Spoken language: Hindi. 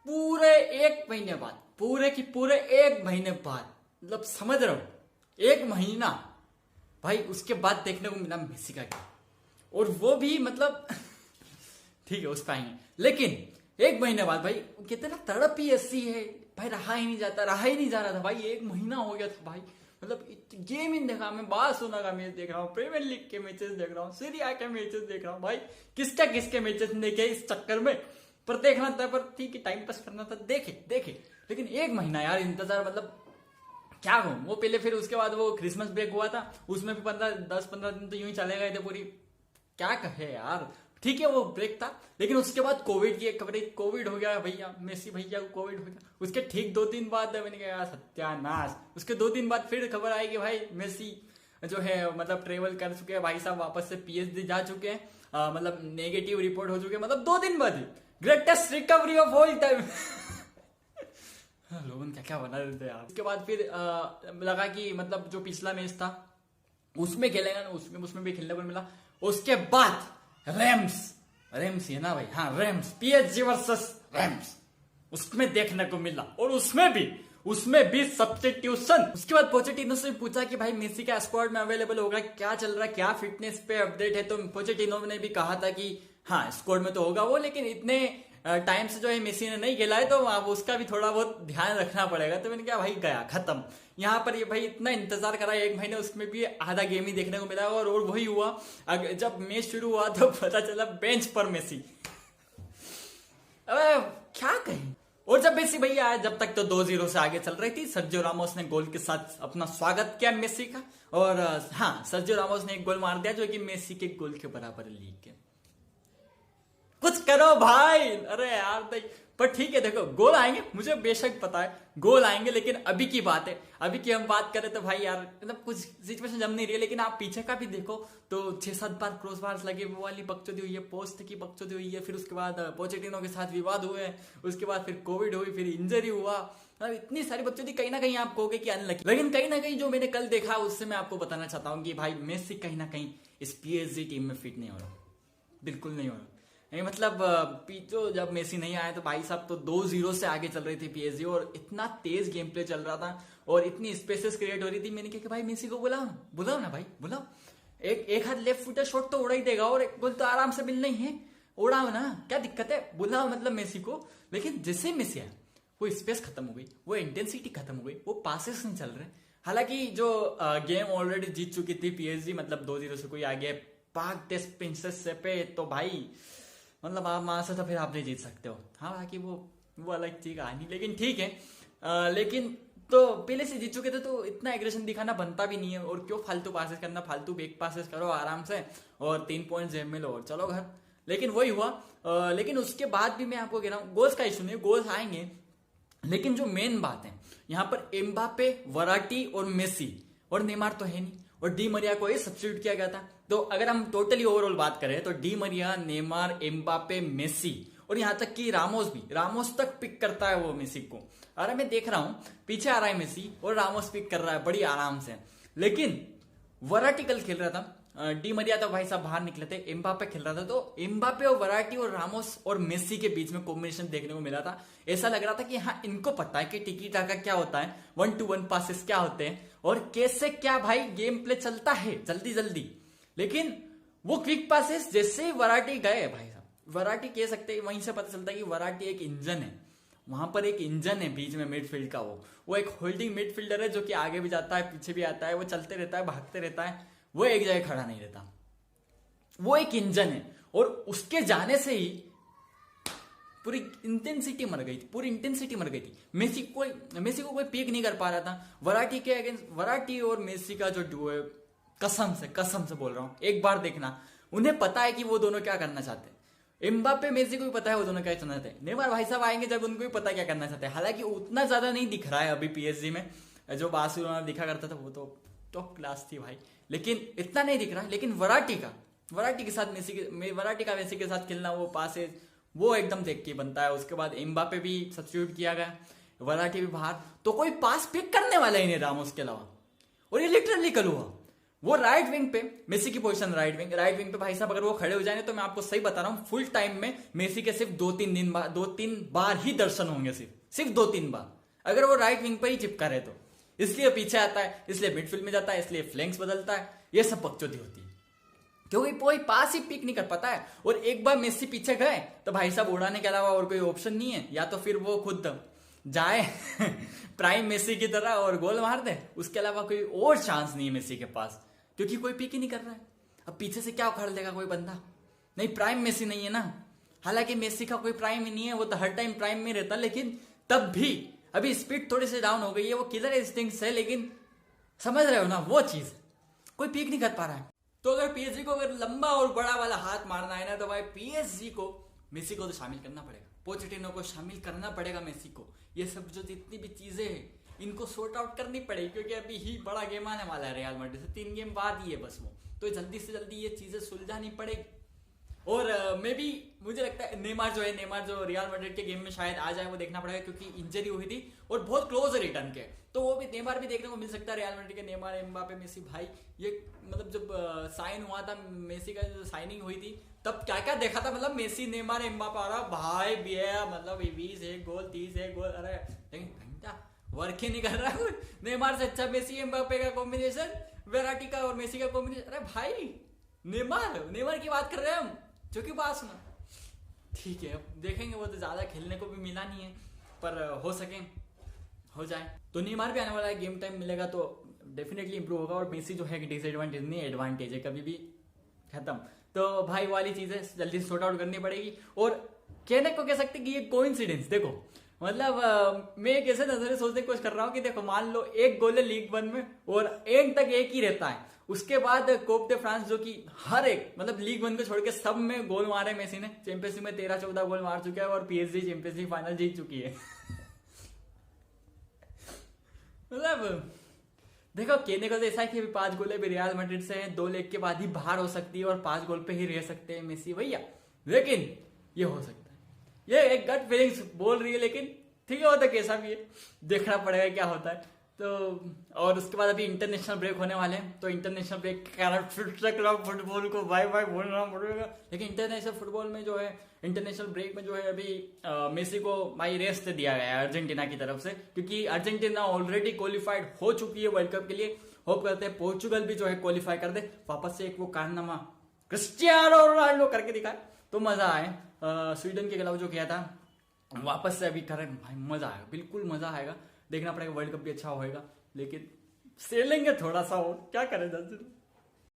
पूरे एक महीने बाद, पूरे की पूरे एक महीने बाद, मतलब समझ रहे हो, एक महीना भाई उसके बाद देखने को मिला मेसी का गेम। और वो भी मतलब ठीक है उस पर आएंगे, लेकिन एक महीने बाद भाई कहते ना तड़प ही ऐसी है भाई, रहा ही नहीं जाता, रहा ही नहीं जा रहा था भाई। एक महीना हो गया था भाई, मतलब गेम ही देखा, मैं बार्सिलोना का मैच देख रहा हूँ, प्रीमियर लीग के मैचेस देख रहा हूँ, सीरी आ के मैचेस देख रहा हूँ भाई, किसके मैचेस देखे इस चक्कर में। पर देखना था, पर ठीक है टाइम पास करना था, देखे। लेकिन एक महीना यार इंतजार, मतलब क्या कहूँ। वो पहले फिर उसके बाद वो क्रिसमस ब्रेक हुआ था, उसमें भी 10-15 दिन तो यूं ही चले गए थे पूरी, क्या कहे यार। ठीक है वो ब्रेक था, लेकिन उसके बाद कोविड की एक खबर, कोविड हो गया भैया, मेसी भैया को कोविड हो गया। उसके ठीक 2 दिन बाद मैंने कहा यार सत्यानाश। उसके 2 दिन बाद फिर खबर आई कि भाई मेसी जो है मतलब ट्रेवल कर चुके हैं भाई साहब, वापस से पीएसजी जा चुके हैं, मतलब नेगेटिव रिपोर्ट हो चुके हैं, मतलब 2 दिन बाद ही greatest recovery of all time. लोगन क्या क्या बना देते यार। उसके बाद फिर लगा कि मतलब जो पिछला मैच था उसमें खेलेगा ना, उसमें भी खेलने को मिला। उसके बाद रेम्स है ना भाई, हाँ रेम्स, पीएसजी वर्सेस रेम्स, उसमें देखने को मिला। और उसमें भी सब्स्टिट्यूशन। उसके बाद पोचेटिनो से पूछा कि भाई मेसी का स्क्वाड में अवेलेबल होगा, क्या चल रहा है, क्या फिटनेस पे अपडेट है। तो पोचेटिनो ने भी कहा था कि हाँ स्क्वाड में तो होगा वो, लेकिन इतने टाइम से जो है मेसी ने नहीं खेला है, तो अब उसका भी थोड़ा बहुत ध्यान रखना पड़ेगा। तो मैंने कहा भाई गया खत्म। यहाँ पर ये भाई इतना इंतजार करा एक महीने, उसमें भी आधा गेम ही देखने को मिला। और वही हुआ, जब मैच शुरू हुआ तो पता चला बेंच पर मेसी। अब क्या कहें। और जब मेसी भैया आए, जब तक तो 2-0 से आगे चल रही थी, सर्जियो रामोस ने गोल के साथ अपना स्वागत किया मेसी का। और हाँ सर्जियो रामोस ने एक गोल मार दिया जो कि मेसी के गोल के बराबर लीग के। कुछ करो भाई, अरे यार देख। पर ठीक है देखो, गोल आएंगे, मुझे बेशक पता है गोल आएंगे, लेकिन अभी की बात है, अभी की हम बात करें तो भाई यार मतलब कुछ सिचुएशन जम नहीं रही है। लेकिन आप पीछे का भी देखो तो 6-7 बार क्रॉस बार लगे, वो वाली बकचोदी हुई है, पोस्ट की बकचोदी हुई है, फिर उसके बाद पोचेटिनो के साथ विवाद हुए, उसके बाद फिर कोविड हुई, फिर इंजरी हुआ, मतलब इतनी सारी बकचोदी। कहीं ना कहीं आप कहोगे कि अनलकी, लेकिन कहीं ना कहीं जो मैंने कल देखा उससे मैं आपको बताना चाहता हूँ कि भाई मेसी कहीं ना कहीं इस पीएसजी टीम में फिट नहीं हो रहा, बिल्कुल नहीं हो रहा। मतलब पीछे जब मेसी नहीं आया तो भाई साहब तो 2-0 से आगे चल रही थी पीएसजी, और इतना तेज गेम प्ले चल रहा था और इतनी स्पेसेस क्रिएट हो रही थी। मैंने कहा कि भाई मेसी को बुलाओ ना भाई, बुलाओ। एक हाथ लेफ्ट फुटर शॉट तो उड़ा ही देगा, और एक गोल तो आराम से मिलना ही है, उड़ाओ ना, क्या दिक्कत है, बुलाओ मतलब मेसी को। लेकिन जैसे मेसी आया वो स्पेस खत्म हो गई, वो इंटेंसिटी खत्म हो गई, वो पासेस नहीं चल रहे। हालांकि जो गेम ऑलरेडी जीत चुकी थी पीएसजी, मतलब 2-0 से कोई आगे पाक टेस्ट प्रिंसेस से पे, तो भाई मतलब आप वहां से तो फिर आप नहीं जीत सकते हो। हाँ बाकी वो अलग चीज कहानी, लेकिन ठीक है। लेकिन तो पहले से जीत चुके थे तो इतना एग्रेशन दिखाना बनता भी नहीं है, और क्यों फालतू पासेस करना, फालतू बेक पासेस करो आराम से और 3 पॉइंट जेब में लो और चलो घर। लेकिन वही हुआ। लेकिन उसके बाद भी मैं आपको कह रहा हूँ गोल्स का इशू नहीं, गोल्स आएंगे, लेकिन जो मेन बात है यहाँ पर एम्बापे, वराटी और मेसी, और नेमार तो है नहीं, और डी मरिया को ही सब्स्टिट्यूट किया गया था। तो अगर हम टोटली ओवरऑल बात करें तो Di Maria, Neymar, Mbappe, Messi, और यहां तक कि रामोस तक पिक करता है वो मेसी को। अरे मैं देख रहा हूं पीछे आ रहा है मेसी और रामोस पिक कर रहा है बड़ी आराम से। लेकिन वराटी कल खेल रहा था, डी मरिया तो भाई साहब बाहर निकले थे, एम्बापे खेल रहा था, तो एम्बापे और वराटी और रामोस और मेसी के बीच में कॉम्बिनेशन देखने को मिला था। ऐसा लग रहा था कि हाँ इनको पता है कि टिकी टाका क्या होता है, 1-to-1 पासेस क्या होते हैं, और कैसे क्या भाई गेम प्ले चलता है जल्दी। लेकिन वो क्विक पासेस जैसे वराटी गए भाई साहब, वराटी कह सकते हैं, वहीं से पता चलता है कि वराटी एक इंजन है, वहां पर एक इंजन है बीच में मिडफील्ड का। वो एक होल्डिंग मिडफील्डर है जो कि आगे भी जाता है पीछे भी आता है, वो चलते रहता है, भागते रहता है, वो एक जगह खड़ा नहीं रहता, वो एक इंजन है। और उसके जाने से ही पूरी इंटेंसिटी मर गई थी। मेसी को कोई पीक नहीं कर पा रहा था। वराटी के अगेंस्ट, वराटी और मेसी का जो डुओ है, कसम से बोल रहा हूं, एक बार देखना, उन्हें पता है कि वो दोनों क्या करना चाहते हैं। एम्बापे, मेसी को भी पता है वो दोनों क्या करना चाहते हैं। नेमार भाई साहब आएंगे जब उनको भी पता क्या करना चाहते हैं। हालांकि उतना ज्यादा नहीं दिख रहा है अभी पीएसजी में, जो बार्सिलोना दिखा करता था वो तो टॉप क्लास थी भाई, लेकिन इतना नहीं दिख रहा। लेकिन वराटी के साथ वराटी का मेसी के साथ खेलना, वो पासेज वो एकदम देख के बनता है। उसके बाद एम्बापे भी सब्स्टिट्यूट किया गया, वराटी भी बाहर, तो कोई पास पिक करने वाला ही नहीं रामोस के अलावा। और ये लिटरली कल हुआ, वो राइट विंग पे, मेसी की पोजीशन राइट विंग पे भाई साहब अगर वो खड़े हो जाए तो मैं आपको सही बता रहा हूं फुल टाइम में मेसी के सिर्फ 2-3 बार ही दर्शन होंगे, सिर्फ 2-3 बार, अगर वो राइट विंग पर ही चिपका रहे तो। इसलिए पीछे आता है, इसलिए मिडफील्ड में जाता है, इसलिए फ्लैंक्स बदलता है, ये सब बकचोदी होती है क्योंकि कोई पास ही पिक नहीं कर पाता है। और एक बार मेसी पीछे गए तो भाई साहब उड़ाने के अलावा और कोई ऑप्शन नहीं है, या तो फिर वो खुद जाए प्राइम मेसी की तरह और गोल मार दे, उसके अलावा कोई और चांस नहीं है मेसी के पास, क्योंकि कोई पिक ही नहीं कर रहा है। अब पीछे से क्या उखाड़ लेगा कोई बंदा, नहीं प्राइम मेसी नहीं है ना। हालांकि मेसी का कोई प्राइम ही नहीं है, वो तो हर टाइम प्राइम में रहता, लेकिन तब भी अभी स्पीड थोड़ी सी डाउन हो गई है, वो किलर इंस्टिंक्ट्स है, लेकिन समझ रहे हो ना वो चीज, कोई पिक नहीं कर पा रहा है। तो अगर पीएसजी को अगर लंबा और बड़ा वाला हाथ मारना है ना तो भाई पीएसजी को मेसी को तो शामिल करना पड़ेगा, पोचेटिनो को शामिल करना पड़ेगा, मेसी को, ये सब जो जितनी भी चीजें हैं इनको सॉर्ट आउट करनी पड़ेगी, क्योंकि अभी ही बड़ा गेम आने वाला है रियल मैड्रिड से, 3 गेम बाद ही है बस वो, तो जल्दी से जल्दी ये चीजें सुलझानी पड़ेगी। और मे बी मुझे लगता है नेमार जो रियल मैड्रिड के गेम में शायद आ जाए, वो देखना पड़ेगा क्योंकि इंजरी हुई थी और बहुत क्लोज है रिटर्न के, तो वो भी नेमार भी देखने को मिल सकता है रियल मैड्रिड के। नेमार, एम्बापे, मेसी भाई, ये मतलब जब साइन हुआ था मेसी का, जो साइनिंग हुई थी तब क्या क्या देखा था, मतलब मेसी, नेमार, एम्बापे आ रहा भाई बिया, मतलब 20 एक गोल 30 एक गोल, अरे लेकिन वर्क ही नहीं कर रहा है। नेमार से अच्छा मेसी एम्बापे का कॉम्बिनेशन, वेराटी का और मेसी का कॉम्बिनेशन, अरे भाई नेमार की बात कर रहे हैं हम, जो कि बात सुना, ठीक है अब देखेंगे, वो तो ज्यादा खेलने को भी मिला नहीं है, पर हो सके हो जाए तो नेमार भी आने वाला है, गेम टाइम मिलेगा तो डेफिनेटली इंप्रूव होगा। और मेसी जो है कि डिसएडवांटेज नहीं, एडवांटेज है, कभी भी खत्म, तो भाई वाली चीजें जल्दी से सॉर्ट आउट करनी पड़ेगी। और कहने को कह सकते कि ये कोइंसिडेंस, देखो मतलब मैं एक ऐसे नजरिए सोचने की कोशिश कर रहा हूँ कि देखो मान लो एक गोल है लीग 1 में और एंड तक एक ही रहता है, उसके बाद कोप दे फ्रांस जो कि हर एक मतलब लीग 1 को छोड़ के सब में गोल मारे मेसी ने, चैंपियंस लीग में 13-14 गोल मार चुका है और पीएसजी चैंपियंस लीग फाइनल जीत चुकी है। मतलब देखो कहने को तो ऐसा है कि 5 गोल भी रियल मैड्रिड से हैं, 2 लेग के बाद ही बाहर हो सकती है और 5 गोल पे ही रह सकते हैं मेसी भैया, लेकिन ये हो सकता है, ये एक गट फीलिंग्स बोल रही है, लेकिन ठीक है वो तो कैसा भी है, देखना पड़ेगा क्या होता है। तो और उसके बाद अभी इंटरनेशनल ब्रेक होने वाले हैं, तो इंटरनेशनल ब्रेक के कारण फिर से क्लब फुटबॉल को बाय बाय बोलना पड़ेगा, लेकिन इंटरनेशनल फुटबॉल में जो है, इंटरनेशनल ब्रेक में जो है अभी मेसी को भाई रेस्ट दिया गया है अर्जेंटीना की तरफ से, क्योंकि अर्जेंटीना ऑलरेडी क्वालिफाइड हो चुकी है वर्ल्ड कप के लिए। होप करते हैं पोर्चुगल भी जो है क्वालिफाई कर दे, वापस से एक वो कारनामा क्रिस्टियानो रोनाल्डो करके दिखाए तो मजा आए। स्वीडन के खिलाफ जो किया था वापस से अभी करें भाई, मजा आएगा, बिल्कुल मजा आएगा, देखना पड़ेगा, वर्ल्ड कप भी अच्छा होएगा, लेकिन सेलेंगे थोड़ा सा और क्या करें।